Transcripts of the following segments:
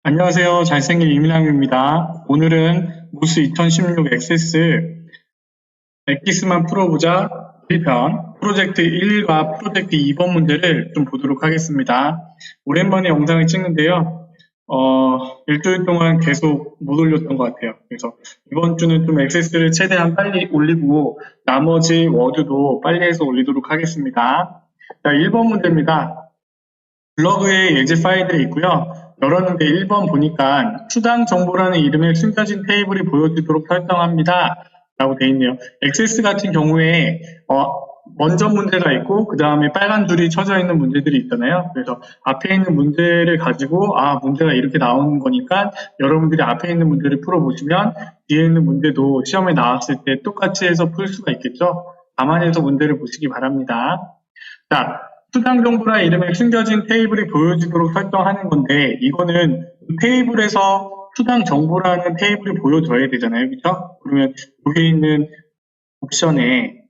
안녕하세요. 잘생긴 이민남입니다. 오늘은 모스 2016 액세스 엑기스만 풀어보자 1편 프로젝트 1과 프로젝트 2번 문제를 좀 보도록 하겠습니다. 오랜만에 영상을 찍는데요. 일주일 동안 계속 못 올렸던 것 같아요. 그래서 이번 주는 좀 액세스를 최대한 빨리 올리고 나머지 워드도 빨리 해서 올리도록 하겠습니다. 자, 1번 문제입니다. 블로그에 예제 파일들이 있고요. 열었는데 1번 보니까 수당 정보라는 이름의 숨겨진 테이블이 보여지도록 설정합니다. 라고 되어 있네요. 액세스 같은 경우에 먼저 문제가 있고 그 다음에 빨간 줄이 쳐져 있는 문제들이 있잖아요. 그래서 앞에 있는 문제를 가지고 문제가 이렇게 나오는 거니까 여러분들이 앞에 있는 문제를 풀어보시면 뒤에 있는 문제도 시험에 나왔을 때 똑같이 해서 풀 수가 있겠죠. 감안해서 문제를 보시기 바랍니다. 자, 수당 정보라 이름의 숨겨진 테이블이 보여지도록 설정하는 건데 이거는 테이블에서 수당 정보라는 테이블이 보여져야 되잖아요. 그렇죠? 그러면 여기 있는 옵션에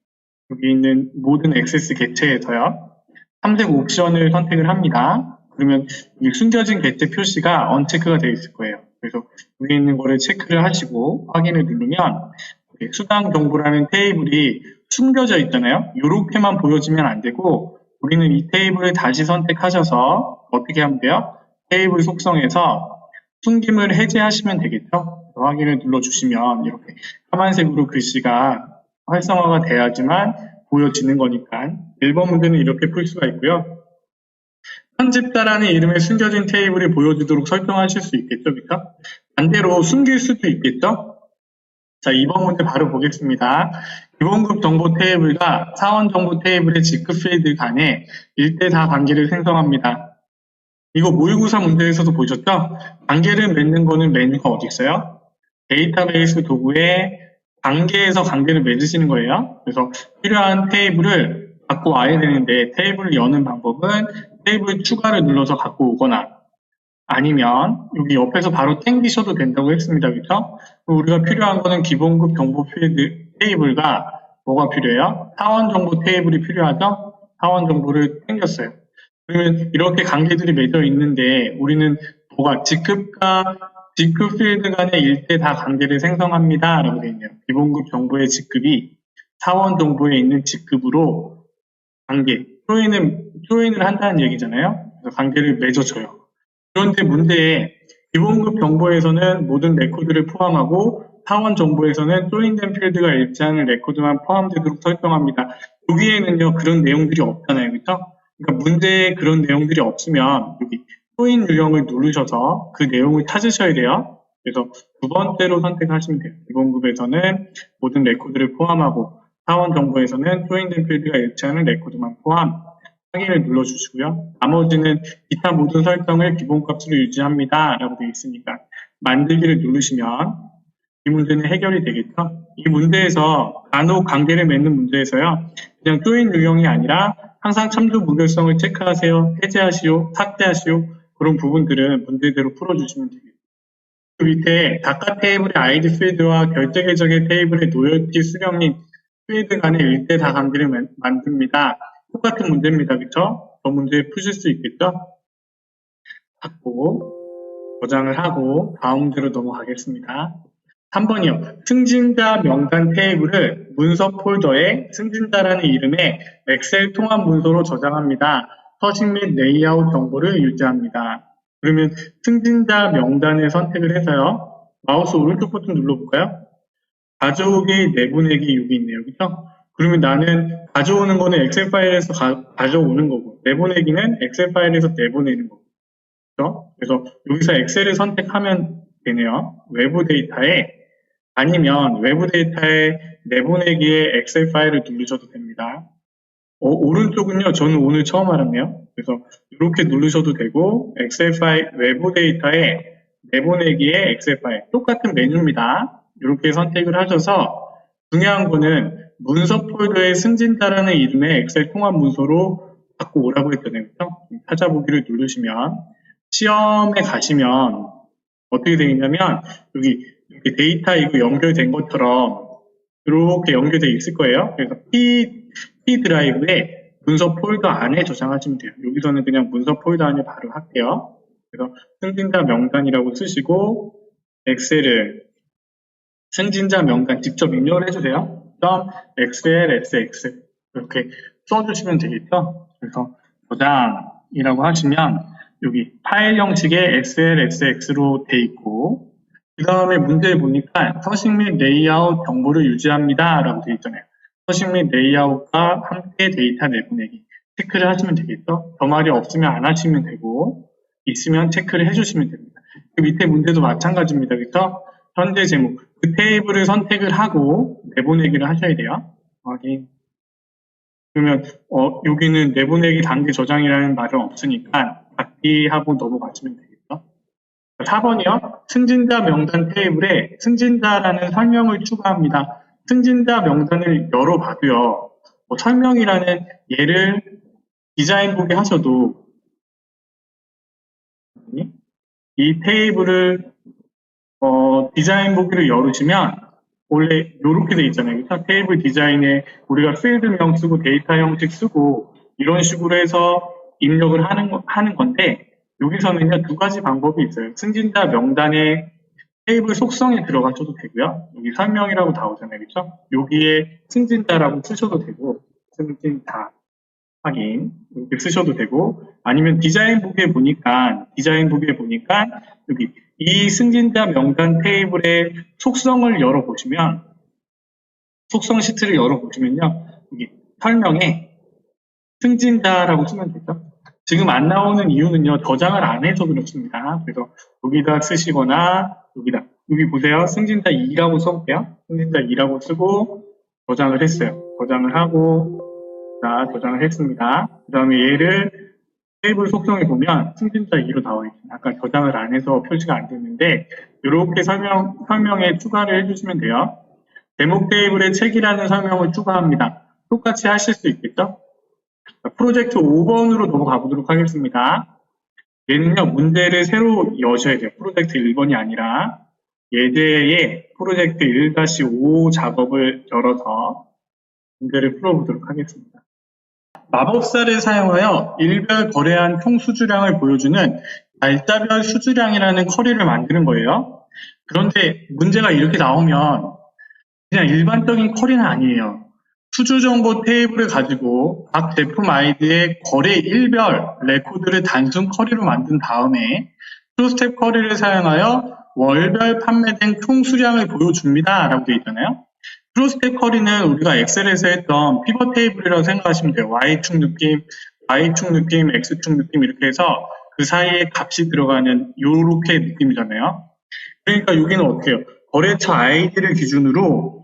여기 있는 모든 액세스 객체에서요. 탐색 옵션을 선택을 합니다. 그러면 이 숨겨진 객체 표시가 언체크가 되어 있을 거예요. 그래서 여기 있는 거를 체크를 하시고 확인을 누르면 수당 정보라는 테이블이 숨겨져 있잖아요. 이렇게만 보여지면 안 되고 우리는 이 테이블을 다시 선택하셔서 어떻게 하면 돼요? 테이블 속성에서 숨김을 해제하시면 되겠죠? 확인을 눌러주시면 이렇게 까만색으로 글씨가 활성화가 돼야지만 보여지는 거니까 1번 문제는 이렇게 풀 수가 있고요. 편집자라는 이름의 숨겨진 테이블이 보여지도록 설정하실 수 있겠죠? 그렇죠? 반대로 숨길 수도 있겠죠? 자, 2번 문제 바로 보겠습니다. 기본급 정보 테이블과 사원 정보 테이블의 직급 필드 간에 1대4 관계를 생성합니다. 이거 모의고사 문제에서도 보셨죠? 관계를 맺는 거는 메뉴가 어디 있어요? 데이터베이스 도구에 관계에서 관계를 맺으시는 거예요. 그래서 필요한 테이블을 갖고 와야 되는데 테이블을 여는 방법은 테이블 추가를 눌러서 갖고 오거나 아니면 여기 옆에서 바로 땡기셔도 된다고 했습니다. 그렇죠? 우리가 필요한 거는 기본급 정보 필드 테이블과 뭐가 필요해요? 사원 정보 테이블이 필요하죠? 사원 정보를 땡겼어요. 그러면 이렇게 관계들이 맺어 있는데 우리는 뭐가 직급과 직급 필드 간의 일대 다 관계를 생성합니다. 라고 되어 있네요. 기본급 정보의 직급이 사원 정보에 있는 직급으로 관계, 조인을 한다는 얘기잖아요. 그래서 관계를 맺어줘요. 그런데 문제에 기본급 정보에서는 모든 레코드를 포함하고 사원 정보에서는 조인된 필드가 일치하는 레코드만 포함되도록 설정합니다. 여기에는요 그런 내용들이 없잖아요. 그렇죠? 그러니까 문제에 그런 내용들이 없으면 여기 조인 유형을 누르셔서 그 내용을 찾으셔야 돼요. 그래서 두 번째로 선택하시면 돼요. 기본급에서는 모든 레코드를 포함하고 사원 정보에서는 조인된 필드가 일치하는 레코드만 포함. 확인을 눌러주시고요. 나머지는 기타 모든 설정을 기본값으로 유지합니다. 라고 되어 있으니까 만들기를 누르시면 이 문제는 해결이 되겠죠. 이 문제에서 간혹 관계를 맺는 문제에서요. 그냥 조인 유형이 아니라 항상 참조 무결성을 체크하세요. 해제하시오. 삭제하시오. 그런 부분들은 문제대로 풀어주시면 되겠죠. 그 밑에 다카 테이블의 아이디 필드와 결제 계정의 테이블의 노열티 수령인 필드 간의 일대 다 관계를 만듭니다. 똑같은 문제입니다. 그쵸? 저 문제 푸실 수 있겠죠? 받고 저장을 하고 다음 문제로 넘어가겠습니다. 3번이요. 승진자 명단 테이블을 문서 폴더에 승진자라는 이름의 엑셀 통합 문서로 저장합니다. 서식 및 레이아웃 정보를 유지합니다. 그러면 승진자 명단을 선택을 해서요. 마우스 오른쪽 버튼 눌러볼까요? 가져오기, 내보내기 여기 있네요. 그렇죠? 그러면 나는 가져오는 거는 엑셀 파일에서 가져오는 거고 내보내기는 엑셀 파일에서 내보내는 거고 그렇죠? 그래서 여기서 엑셀을 선택하면 되네요. 외부 데이터에 아니면 외부 데이터에 내보내기에 엑셀 파일을 누르셔도 됩니다. 오른쪽은요. 저는 오늘 처음 알았네요. 그래서 이렇게 누르셔도 되고 엑셀 파일 외부 데이터에 내보내기에 엑셀 파일 똑같은 메뉴입니다. 이렇게 선택을 하셔서 중요한 거는 문서 폴더에 승진자라는 이름의 엑셀 통합 문서로 갖고 오라고 했잖아요. 그렇죠? 찾아보기를 누르시면 시험에 가시면 어떻게 되어 있냐면 여기 이렇게 데이터 이거 연결된 것처럼 이렇게 연결되어 있을 거예요. 그래서 P 드라이브에 문서 폴더 안에 저장하시면 돼요. 여기서는 그냥 문서 폴더 안에 바로 할게요. 그래서 승진자 명단이라고 쓰시고 엑셀을 승진자 명단 직접 입력을 해주세요. .xlsx 이렇게 써주시면 되겠죠. 그래서 저장이라고 하시면 여기 파일 형식의 xlsx로 돼 있고 그 다음에 문제를 보니까 서식 및 레이아웃 정보를 유지합니다 라고 되어 있잖아요. 서식 및 레이아웃과 함께 데이터 내보내기 체크를 하시면 되겠죠. 저 말이 없으면 안 하시면 되고 있으면 체크를 해주시면 됩니다. 그 밑에 문제도 마찬가지입니다. 그래서 현재 제목 그 테이블을 선택을 하고 내보내기를 하셔야 돼요. 확인. 그러면 여기는 내보내기 단계 저장이라는 말은 없으니까 받기하고 넘어가시면 되겠죠. 4번이요. 승진자 명단 테이블에 승진자라는 설명을 추가합니다. 승진자 명단을 열어봐도요. 설명이라는 예를 디자인 보기 하셔도 이 테이블을 디자인 보기를 열으시면 원래 이렇게 돼 있잖아요. 그렇죠? 테이블 디자인에 우리가 필드명 쓰고 데이터 형식 쓰고 이런 식으로 해서 입력을 하는 건데 여기서는요 2가지 방법이 있어요. 승진자 명단에 테이블 속성에 들어가셔도 되고요. 여기 설명이라고 나오잖아요. 그렇죠? 여기에 승진자라고 쓰셔도 되고 승진자 확인 이렇게 쓰셔도 되고 아니면 디자인 보기에 보니까 여기 이 승진자 명단 테이블의 속성을 열어보시면 속성 시트를 열어보시면요 여기 설명에 승진자라고 쓰면 되죠. 지금 안 나오는 이유는요 저장을 안 해서 그렇습니다. 그래서 여기다 쓰시거나 여기 보세요. 승진자 2라고 써볼게요. 승진자 2라고 쓰고 저장을 했어요. 저장을 하고 저장을 했습니다. 그 다음에 얘를 테이블 속성에 보면 승진자 2로 나와 있어요. 아까 저장을 안 해서 표시가 안 됐는데 이렇게 설명에 추가를 해주시면 돼요. 제목 테이블에 책이라는 설명을 추가합니다. 똑같이 하실 수 있겠죠? 프로젝트 5번으로 넘어가 보도록 하겠습니다. 얘는요 문제를 새로 여셔야 돼요. 프로젝트 1번이 아니라 예제에 프로젝트 1-5 작업을 열어서 문제를 풀어보도록 하겠습니다. 마법사를 사용하여 일별 거래한 총 수주량을 보여주는 날짜별 수주량이라는 쿼리를 만드는 거예요. 그런데 문제가 이렇게 나오면 그냥 일반적인 쿼리는 아니에요. 수주정보 테이블을 가지고 각 제품 아이디의 거래 일별 레코드를 단순 쿼리로 만든 다음에 투스텝 쿼리를 사용하여 월별 판매된 총 수량을 보여줍니다 라고 되어 있잖아요. 투스텝 쿼리는 우리가 엑셀에서 했던 피벗 테이블이라고 생각하시면 돼요. Y축 느낌, X축 느낌 이렇게 해서 그 사이에 값이 들어가는 요렇게 느낌이잖아요. 그러니까 여기는 어떻게 해요? 거래처 아이디를 기준으로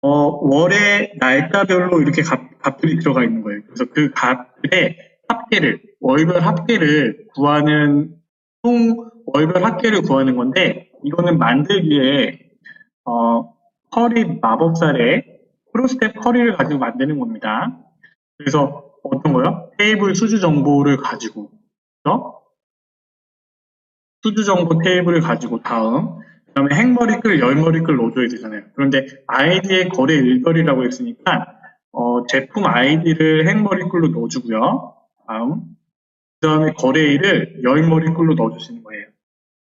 월의 날짜별로 이렇게 값들이 들어가 있는 거예요. 그래서 그 값들의 합계를, 월별 합계를 구하는, 총 월별 합계를 구하는 건데, 이거는 만들기에, 쿼리 마법사의 프로스텝 쿼리를 가지고 만드는 겁니다. 그래서 어떤 거요? 테이블 수주 정보를 가지고, 그렇죠? 수주 정보 테이블을 가지고 그 다음에 행머리글, 열머리글 넣어줘야 되잖아요. 그런데 아이디의 거래 일별이라고 했으니까 제품 아이디를 행머리글로 넣어주고요. 그 다음에 거래일을 열머리글로 넣어주시는 거예요.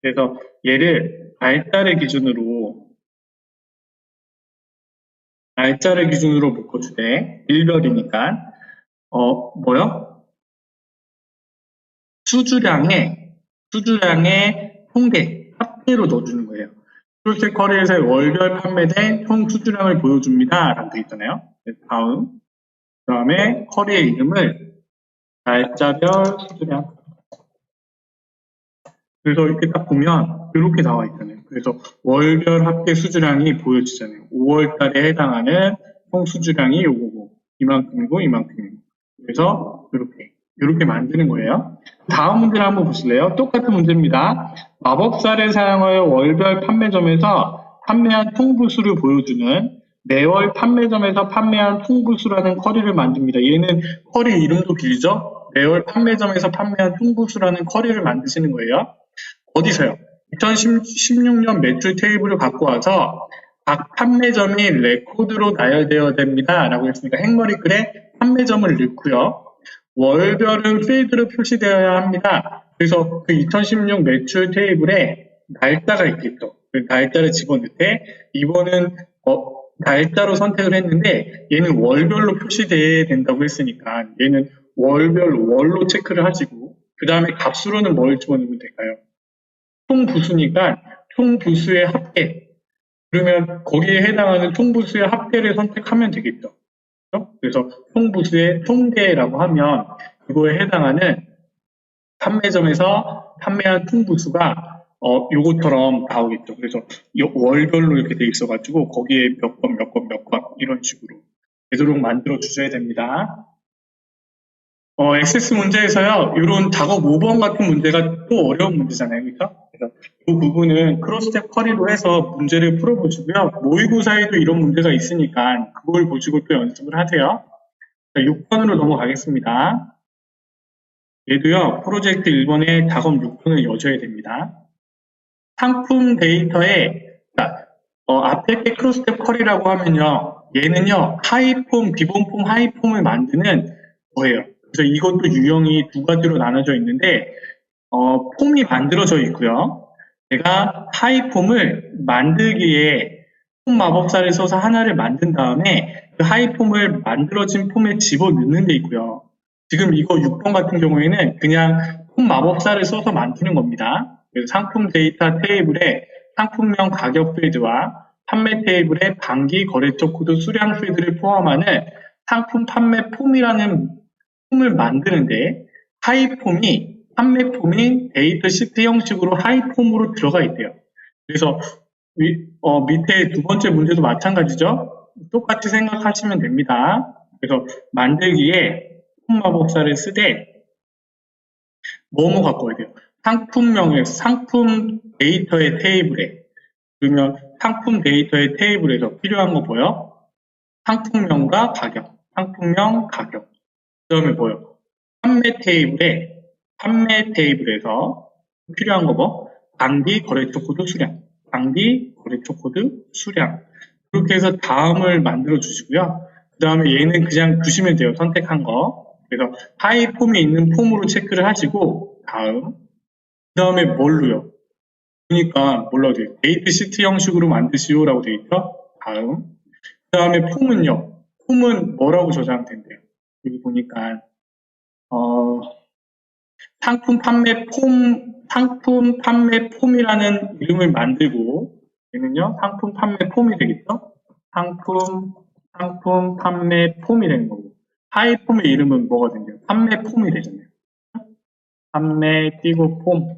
그래서 얘를 날짜를 기준으로 묶어주되 일별이니까 수주량의 통계 합계로 넣어주는 거예요. 프로젝트 쿼리에서의 월별 판매된 총 수주량을 보여줍니다 라고 되어 있잖아요. 그 다음에 쿼리의 이름을 날짜별 수주량. 그래서 이렇게 딱 보면 이렇게 나와 있잖아요. 그래서 월별 합계 수주량이 보여지잖아요. 5월달에 해당하는 총 수주량이 요거고 이만큼이고 이만큼이고. 그래서 이렇게 만드는 거예요. 다음 문제를 한번 보실래요? 똑같은 문제입니다. 마법사를 사용하여 월별 판매점에서 판매한 통부수를 보여주는 매월 판매점에서 판매한 통부수라는 쿼리를 만듭니다. 얘는 쿼리 이름도 길죠? 매월 판매점에서 판매한 통부수라는 쿼리를 만드시는 거예요. 어디서요? 2016년 매출 테이블을 갖고 와서 각 판매점이 레코드로 나열되어야 됩니다. 라고 했으니까 행머리글에 판매점을 넣고요. 월별은 필드로 표시되어야 합니다. 그래서 그 2016 매출 테이블에 날짜가 있겠죠. 그 날짜를 집어넣을 때 이번은 날짜로 선택을 했는데 얘는 월별로 표시돼야 된다고 했으니까 얘는 월로 체크를 하시고 그 다음에 값으로는 뭘 집어넣으면 될까요? 총 부수니까 총 부수의 합계. 그러면 거기에 해당하는 총 부수의 합계를 선택하면 되겠죠. 그렇죠? 그래서 총 부수의 총계라고 하면 그거에 해당하는 판매점에서 판매한 총 부수가 요거처럼 나오겠죠. 그래서 월별로 이렇게 돼 있어가지고 거기에 몇 건 이런 식으로 되도록 만들어 주셔야 됩니다. 액세스 문제에서요, 이런 작업 5번 같은 문제가 또 어려운 문제잖아요. 그렇죠? 그래서 그 부분은 크로스텝 쿼리로 해서 문제를 풀어보시고요. 모의고사에도 이런 문제가 있으니까 그걸 보시고 또 연습을 하세요. 자, 6번으로 넘어가겠습니다. 얘도요, 프로젝트 1번에 작업 6번을 여셔야 됩니다. 상품 데이터에, 앞에 게 크로스텝 쿼리라고 하면요, 얘는요, 하이폼, 기본폼, 하이폼을 만드는 거예요. 그래서 이것도 유형이 두 가지로 나눠져 있는데, 폼이 만들어져 있고요. 제가 하이폼을 만들기에 폼 마법사를 써서 하나를 만든 다음에 그 하이폼을 만들어진 폼에 집어넣는 데 있고요. 지금 이거 6번 같은 경우에는 그냥 폼 마법사를 써서 만드는 겁니다. 그래서 상품 데이터 테이블에 상품명 가격 필드와 판매 테이블에 반기, 거래처 코드, 수량 필드를 포함하는 상품 판매 폼이라는 폼을 만드는데 하이폼이 판매 폼인 데이터 시트 형식으로 하이폼으로 들어가 있대요. 그래서 밑에 두 번째 문제도 마찬가지죠. 똑같이 생각하시면 됩니다. 그래서 만들기에 폼 마법사를 쓰되 뭐뭐 갖고 와야 돼요. 상품명의 상품 데이터의 테이블에 그러면 상품 데이터의 테이블에서 필요한 거 뭐예요? 상품명과 가격, 상품명, 가격. 그 다음에 뭐예요? 판매 테이블에서 필요한 거 뭐? 단기 거래처 코드 수량, 단기 거래처 코드 수량. 그렇게 해서 다음을 만들어 주시고요. 그 다음에 얘는 그냥 두시면 돼요. 선택한 거. 그래서 하이폼이 있는 폼으로 체크를 하시고 다음. 그 다음에 뭘로요? 그러니까 뭐라고 돼요? 데이트 시트 형식으로 만드시오라고 되어 있죠? 다음. 그 다음에 폼은요. 폼은 뭐라고 저장이 된대요? 여기 보니까 상품 판매 폼이라는 이름을 만들고 얘는요 상품 판매 폼이 되겠죠? 상품 판매 폼이 되는 거고 하이폼의 이름은 뭐가 된대요? 판매 폼이 되잖아요. 판매 띄고 폼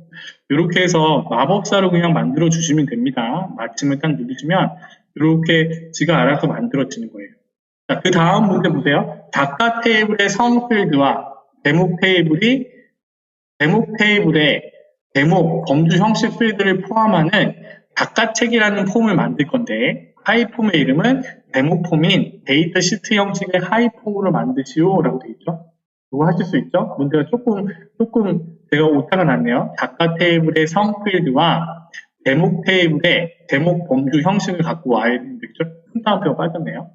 이렇게 해서 마법사로 그냥 만들어 주시면 됩니다. 마침을 딱 누르시면 이렇게 지가 알아서 만들어지는 거예요. 자, 그 다음 문제 보세요. 작가 테이블의 성 필드와 제목 테이블에 제목, 범주 형식 필드를 포함하는 작가책이라는 폼을 만들 건데 하이폼의 이름은 제목 폼인 데이터 시트 형식의 하이폼으로 만드시오 라고 되어 있죠. 이거 하실 수 있죠? 문제가 조금 제가 오타가 났네요. 작가 테이블의 성 필드와 제목 테이블의 제목 범주 형식을 갖고 와야 되는데 그죠? 큰 따옴표가 빠졌네요.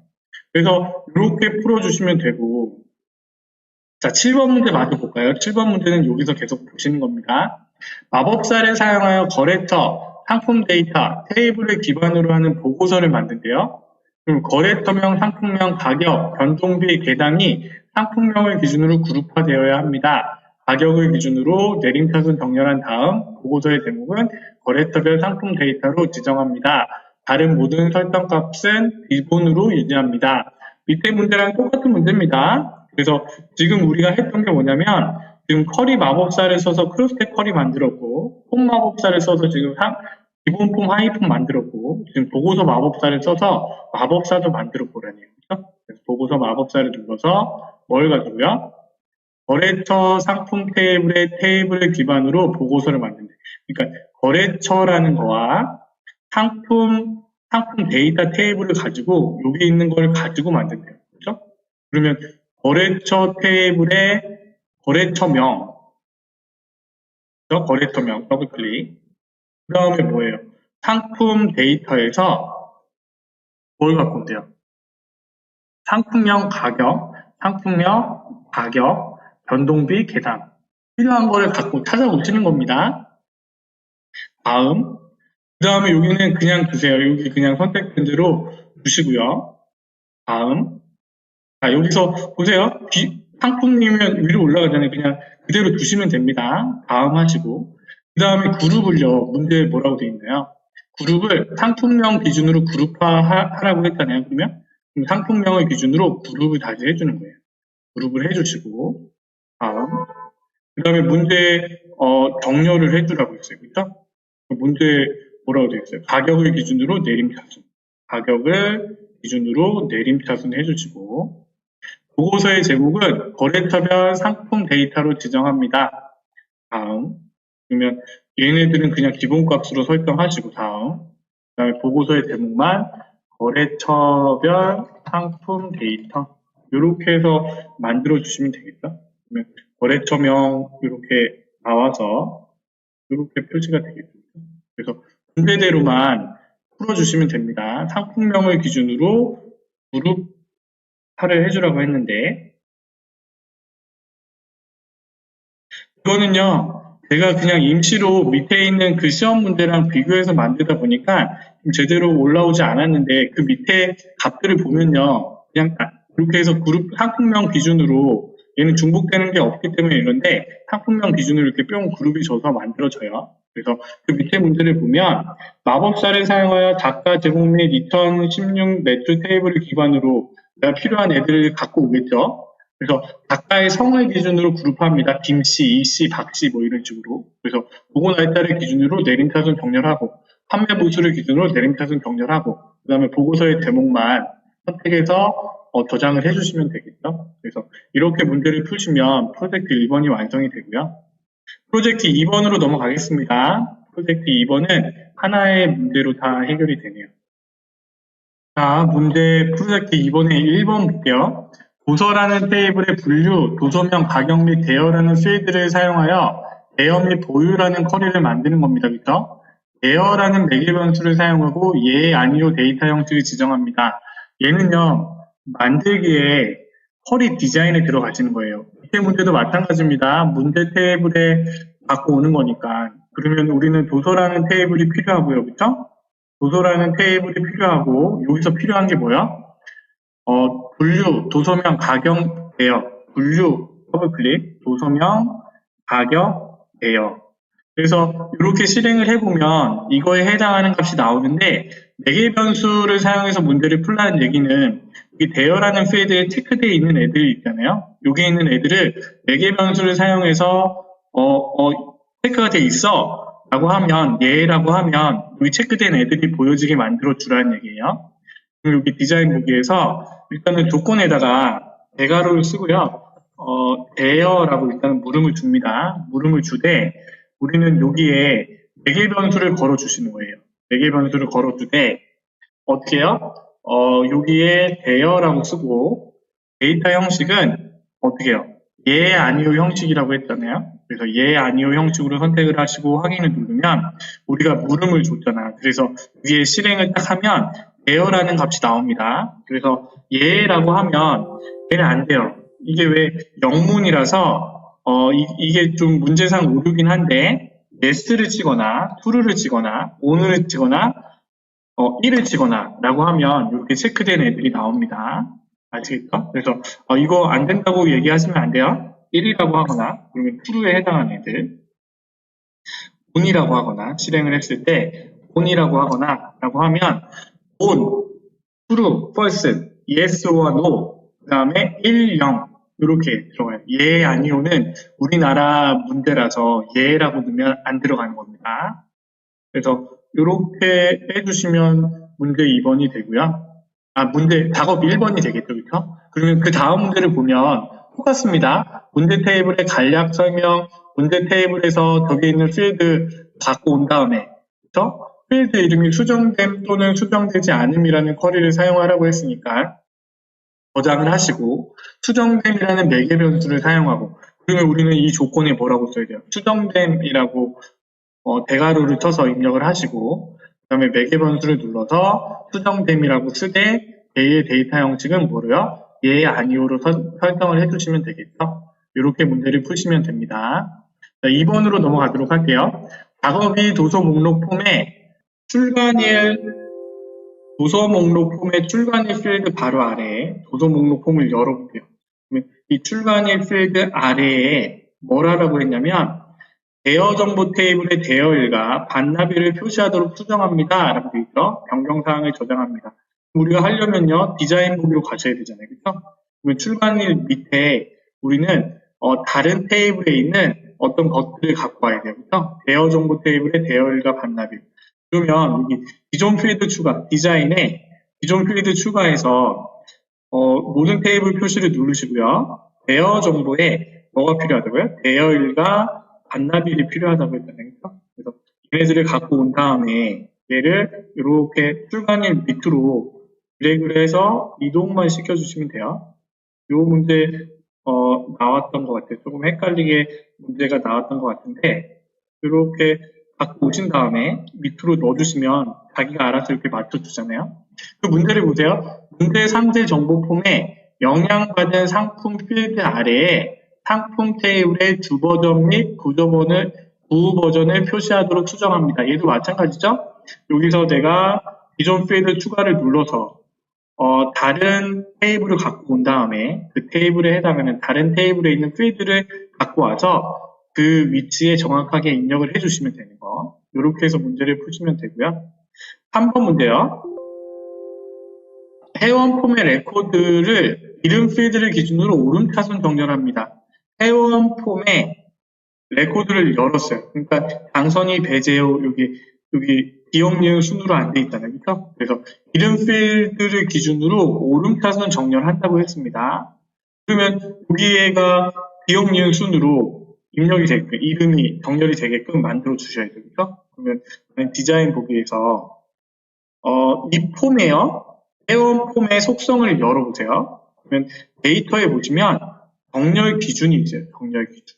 그래서 이렇게 풀어주시면 되고 자, 7번 문제 마저 볼까요? 7번 문제는 여기서 계속 보시는 겁니다. 마법사를 사용하여 거래처, 상품 데이터, 테이블을 기반으로 하는 보고서를 만든대요. 그럼 거래처명, 상품명, 가격, 변동비, 계당이 상품명을 기준으로 그룹화되어야 합니다. 가격을 기준으로 내림차순 정렬한 다음 보고서의 제목은 거래처별 상품 데이터로 지정합니다. 다른 모든 설정값은 기본으로 유지합니다. 밑에 문제랑 똑같은 문제입니다. 그래서 지금 우리가 했던 게 뭐냐면 지금 쿼리 마법사를 써서 크로스텝 쿼리 만들었고 폼 마법사를 써서 지금 기본 폼, 하이 폼 만들었고 지금 보고서 마법사를 써서 마법사도 만들어 보라네요. 그렇죠? 그래서 보고서 마법사를 눌러서 뭘 가지고요? 거래처 상품 테이블의 테이블을 기반으로 보고서를 만든다. 그러니까 거래처라는 거와 상품 데이터 테이블을 가지고 여기 있는 걸 가지고 만든대요. 그렇죠? 그러면 거래처 테이블의 거래처명 더블 클릭. 그 다음에 뭐예요? 상품 데이터에서 뭘 갖고 온대요? 상품명 가격, 변동비 계산. 필요한 거를 갖고 찾아오시는 겁니다. 다음. 그 다음에 여기는 그냥 두세요. 여기 그냥 선택된 대로 두시고요. 다음. 자, 여기서 보세요. 상품이면 위로 올라가잖아요. 그냥 그대로 두시면 됩니다. 다음 하시고. 그 다음에 그룹을요. 문제에 뭐라고 되어 있나요? 그룹을 상품명 기준으로 그룹화하라고 했잖아요. 그러면 상품명을 기준으로 그룹을 다시 해주는 거예요. 그룹을 해주시고. 다음. 그 다음에 문제 정렬을 해주라고 했어요. 그렇죠? 문제 뭐라고 되어 있어요? 가격을 기준으로 내림차순. 가격을 기준으로 내림차순 해주시고, 보고서의 제목은 거래처별 상품 데이터로 지정합니다. 다음. 그러면 얘네들은 그냥 기본값으로 설정하시고, 다음. 그 다음에 보고서의 제목만 거래처별 상품 데이터. 이렇게 해서 만들어 주시면 되겠죠? 그러면 거래처명 이렇게 나와서 이렇게 표시가 되겠죠. 그래서 문제대로만 풀어주시면 됩니다. 상품명을 기준으로 그룹화를 해주라고 했는데, 이거는요, 제가 그냥 임시로 밑에 있는 그 시험 문제랑 비교해서 만들다 보니까 제대로 올라오지 않았는데, 그 밑에 값들을 보면요, 그냥 이렇게 해서 그룹 상품명 기준으로 얘는 중복되는 게 없기 때문에 이런데 상품명 기준으로 이렇게 뿅 그룹이 져서 만들어져요. 그래서 그 밑에 문제를 보면 마법사를 사용하여 작가 제목 및 2016 매출 테이블을 기반으로 내가 필요한 애들을 갖고 오겠죠. 그래서 작가의 성을 기준으로 그룹합니다. 김씨, 이씨, 박씨 뭐 이런 식으로. 그래서 보고 날짜를 기준으로 내림차순 정렬하고 판매 보수를 기준으로 내림차순 정렬하고 그 다음에 보고서의 제목만 선택해서 저장을 해주시면 되겠죠. 그래서 이렇게 문제를 푸시면 프로젝트 1번이 완성이 되고요. 프로젝트 2번으로 넘어가겠습니다. 프로젝트 2번은 하나의 문제로 다 해결이 되네요. 자, 문제 프로젝트 2번의 1번 볼게요. 도서라는 테이블의 분류, 도서명, 가격 및 대여라는 필드를 사용하여 대여 및 보유라는 커리를 만드는 겁니다. 그렇죠? 대여라는 매개 변수를 사용하고 예, 아니요 데이터 형식을 지정합니다. 얘는요, 만들기에 커리 디자인에 들어가시는 거예요. 밑에 문제도 마찬가지입니다. 문제 테이블에 갖고 오는 거니까. 그러면 우리는 도서라는 테이블이 필요하고요. 그렇죠? 도서라는 테이블이 필요하고 여기서 필요한 게 뭐야? 분류, 도서명, 가격, 대여. 분류, 더블 클릭, 도서명, 가격, 대여. 그래서 이렇게 실행을 해보면 이거에 해당하는 값이 나오는데 매개 변수를 사용해서 문제를 풀라는 얘기는 이 대여라는 필드에 체크되어 있는 애들이 있잖아요. 여기 있는 애들을 매개 변수를 사용해서 체크가 돼 있어 라고 하면 예라고 하면 여기 체크된 애들이 보여지게 만들어 주라는 얘기예요. 그럼 여기 디자인 보기에서 일단은 조건에다가 대괄호를 쓰고요. 대여라고 일단은 물음을 줍니다. 물음을 주되 우리는 여기에 매개 변수를 걸어 주시는 거예요. 매개 변수를 걸어 주되 어떻게 해요? 여기에 대여라고 쓰고 데이터 형식은 어떻게 해요? 예, 아니요 형식이라고 했잖아요. 그래서 예, 아니요 형식으로 선택을 하시고 확인을 누르면 우리가 물음을 줬잖아. 그래서 위에 실행을 딱 하면 대여라는 값이 나옵니다. 그래서 예라고 하면 얘는 안 돼요. 이게 왜 영문이라서 이게 좀 문제상 오류긴 한데 yes를 치거나 true를 치거나 on를 치거나 1을 치거나 라고 하면 이렇게 체크된 애들이 나옵니다. 아시겠죠? 그래서 이거 안 된다고 얘기하시면 안 돼요. 1이라고 하거나 그러면 true에 해당하는 애들 on이라고 하거나 실행을 했을 때 on이라고 하거나 라고 하면 on, true, false, yes or no 그 다음에 1, 0 이렇게 들어가요. 예, 아니오는 우리나라 문제라서 예라고 넣으면 안 들어가는 겁니다. 그래서 이렇게 해주시면 문제 2번이 되고요. 문제 작업 1번이 되겠죠. 그렇죠? 그러면 그 다음 문제를 보면 똑같습니다. 문제 테이블의 간략 설명, 문제 테이블에서 저기 있는 필드 갖고 온 다음에 그렇죠? 필드 이름이 수정됨 또는 수정되지 않음이라는 쿼리를 사용하라고 했으니까 저장을 하시고 수정됨이라는 매개 변수를 사용하고 그러면 우리는 이 조건에 뭐라고 써야 돼요? 수정됨이라고 대괄호를 쳐서 입력을 하시고 그 다음에 매개 변수를 눌러서 수정됨이라고 쓰되 얘의 데이터 형식은 뭐로요? 예, 아니오로 설정을 해주시면 되겠죠? 이렇게 문제를 푸시면 됩니다. 자, 2번으로 넘어가도록 할게요. 작업이 도서 목록 폼에 출간일 도서 목록 폼의 출간일 필드 바로 아래에 도서 목록 폼을 열어볼게요. 그러면 이 출간일 필드 아래에 뭘 하라고 했냐면 대여 정보 테이블의 대여일과 반납일을 표시하도록 수정합니다. 라고 되어 있죠. 변경사항을 저장합니다. 우리가 하려면요, 디자인 보기로 가셔야 되잖아요. 그렇죠? 그러면 출간일 밑에 우리는 다른 테이블에 있는 어떤 것들을 갖고 와야 돼요. 그렇죠? 대여 정보 테이블의 대여일과 반납일. 그러면 여기 기존 필드 추가, 디자인에 기존 필드 추가해서 모든 테이블 표시를 누르시고요. 대여 정보에 뭐가 필요하다고요? 대여일과 반납일이 필요하다고 했잖아요. 그래서 얘네들을 갖고 온 다음에 얘를 이렇게 출간일 밑으로 드래그를 해서 이동만 시켜주시면 돼요. 이 문제 나왔던 것 같아요. 조금 헷갈리게 문제가 나왔던 것 같은데 이렇게 갖고 오신 다음에 밑으로 넣어주시면 자기가 알아서 이렇게 맞춰주잖아요. 그 문제를 보세요. 문제 상세 정보 폼에 영향받은 상품 필드 아래에 상품 테이블의 주 버전 및 구 버전을 표시하도록 수정합니다. 얘도 마찬가지죠? 여기서 내가 기존 필드 추가를 눌러서 다른 테이블을 갖고 온 다음에 그 테이블에 해당하는 다른 테이블에 있는 필드를 갖고 와서 그 위치에 정확하게 입력을 해주시면 되는 거. 이렇게 해서 문제를 푸시면 되고요. 3번 문제요. 회원 폼의 레코드를 이름 필드를 기준으로 오름차순 정렬합니다. 회원 폼에 레코드를 열었어요. 그러니까 당선이 배제요 여기 기억 니은 순으로 안 돼 있잖아요. 그렇죠? 그래서 이름 필드를 기준으로 오름차순 정렬한다고 했습니다. 그러면 여기에가 기억 니은 순으로 입력이 되게끔 이름이 정렬이 되게끔 만들어 주셔야 돼요. 그렇죠? 그러면 디자인 보기에서 이 폼에요. 회원 폼의 속성을 열어보세요. 그러면 데이터에 보시면 정렬 기준이 있어요. 정렬 기준.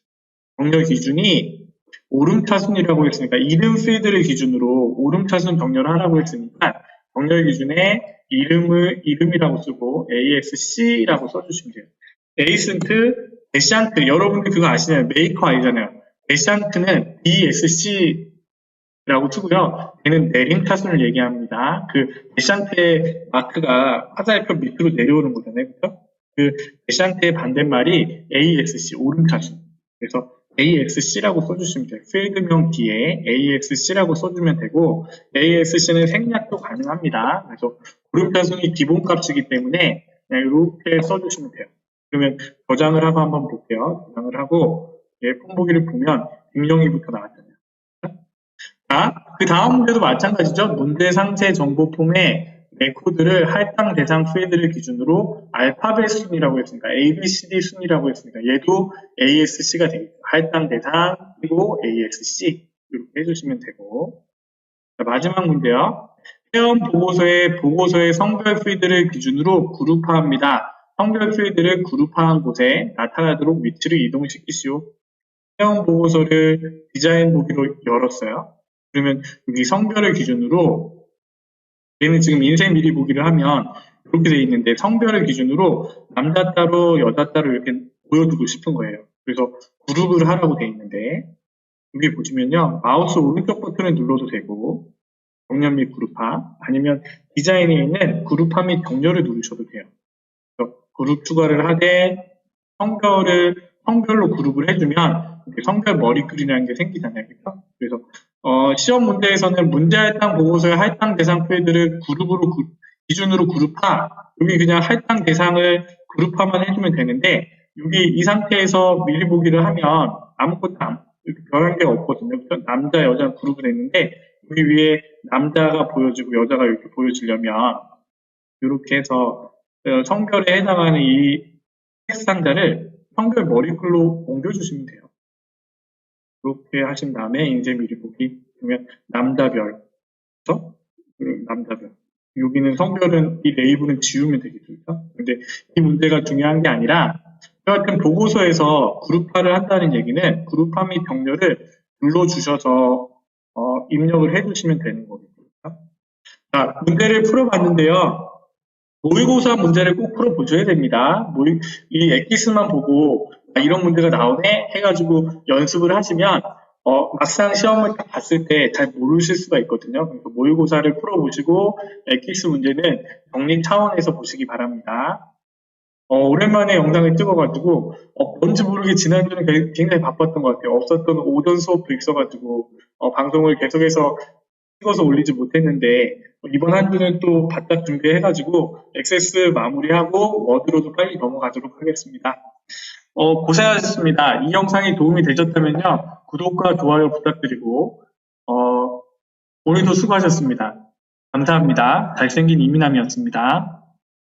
정렬 기준이 오름차순이라고 했으니까 이름 필드를 기준으로 오름차순 정렬을 하라고 했으니까 정렬 기준에 이름이라고 쓰고 ASC라고 써주시면 돼요. 에이센트, 데샨트 여러분들 그거 아시나요? 메이커 아니잖아요. 데샨트는 DSC라고 쓰고요. 얘는 내림차순을 얘기합니다. 그 데샨트의 마크가 화살표 밑으로 내려오는 거잖아요. 그렇죠? 그 데샨트의 반대말이 ASC, 오름차순. 그래서 ASC라고 써주시면 돼요. 필드명 뒤에 ASC라고 써주면 되고 ASC는 생략도 가능합니다. 그래서 오름차순이 기본값이기 때문에 그냥 이렇게 써주시면 돼요. 그러면 저장을 하고 한번 볼게요. 저장을 하고 폼보기를 보면 김영희부터 나왔잖아요. 자, 그 다음 문제도 마찬가지죠. 문제 상세 정보 폼에 레코드를 할당 대상 필드를 기준으로 알파벳 순이라고 했으니까 ABCD 순이라고 했으니까 얘도 ASC가 되겠죠. 할당 대상 그리고 ASC 이렇게 해주시면 되고 자, 마지막 문제요. 회원 보고서의 성별 필드를 기준으로 그룹화합니다. 성별 필드를 그룹화한 곳에 나타나도록 위치를 이동시키시오. 회원 보고서를 디자인 보기로 열었어요. 그러면 여기 성별을 기준으로 얘는 지금 인생 미리 보기를 하면 이렇게 돼 있는데 성별을 기준으로 남자 따로 여자 따로 이렇게 보여주고 싶은 거예요. 그래서 그룹을 하라고 돼 있는데 여기 보시면요. 마우스 오른쪽 버튼을 눌러도 되고 정렬 및 그룹화 아니면 디자인에 있는 그룹화 및 정렬을 누르셔도 돼요. 그래서 그룹 추가를 하되 성별로 그룹을 해주면 성별 머리글이라는 게 생기잖아요. 그렇죠? 그래서 시험 문제에서는 문제 할당 보고서의 할당 대상 필드를 그룹으로 기준으로 그룹화 여기 그냥 할당 대상을 그룹화만 해주면 되는데 여기 이 상태에서 미리 보기를 하면 아무것도 변한 게 없거든요. 남자 여자 그룹을 했는데 여기 위에 남자가 보여지고 여자가 이렇게 보여지려면 이렇게 해서 성별에 해당하는 이 텍스트 상자를 성별 머리글로 옮겨주시면 돼요. 이렇게 하신 다음에 인쇄 미리 보기 그러면 남자별 그렇죠? 남자별 여기는 성별은 이 레이블은 지우면 되겠죠. 근데 이 문제가 중요한 게 아니라 여하튼 보고서에서 그룹화를 한다는 얘기는 그룹화 및 정렬을 눌러주셔서 입력을 해주시면 되는 거겠죠. 자, 문제를 풀어봤는데요. 모의고사 문제를 꼭 풀어보셔야 됩니다. 이 엑기스만 보고 이런 문제가 나오네 해가지고 연습을 하시면 막상 시험을 봤을 때 잘 모르실 수가 있거든요. 그래서 모의고사를 풀어보시고 엑기스 문제는 정리 차원에서 보시기 바랍니다. 오랜만에 영상을 찍어가지고 뭔지 모르게 지난주는 굉장히 바빴던 것 같아요. 없었던 오전 수업도 있어가지고 방송을 계속해서 찍어서 올리지 못했는데 이번 한 주는 또 바짝 준비해가지고 액세스 마무리하고 워드로도 빨리 넘어가도록 하겠습니다. 고생하셨습니다. 이 영상이 도움이 되셨다면요. 구독과 좋아요 부탁드리고 오늘도 수고하셨습니다. 감사합니다. 잘생긴 이민남이었습니다.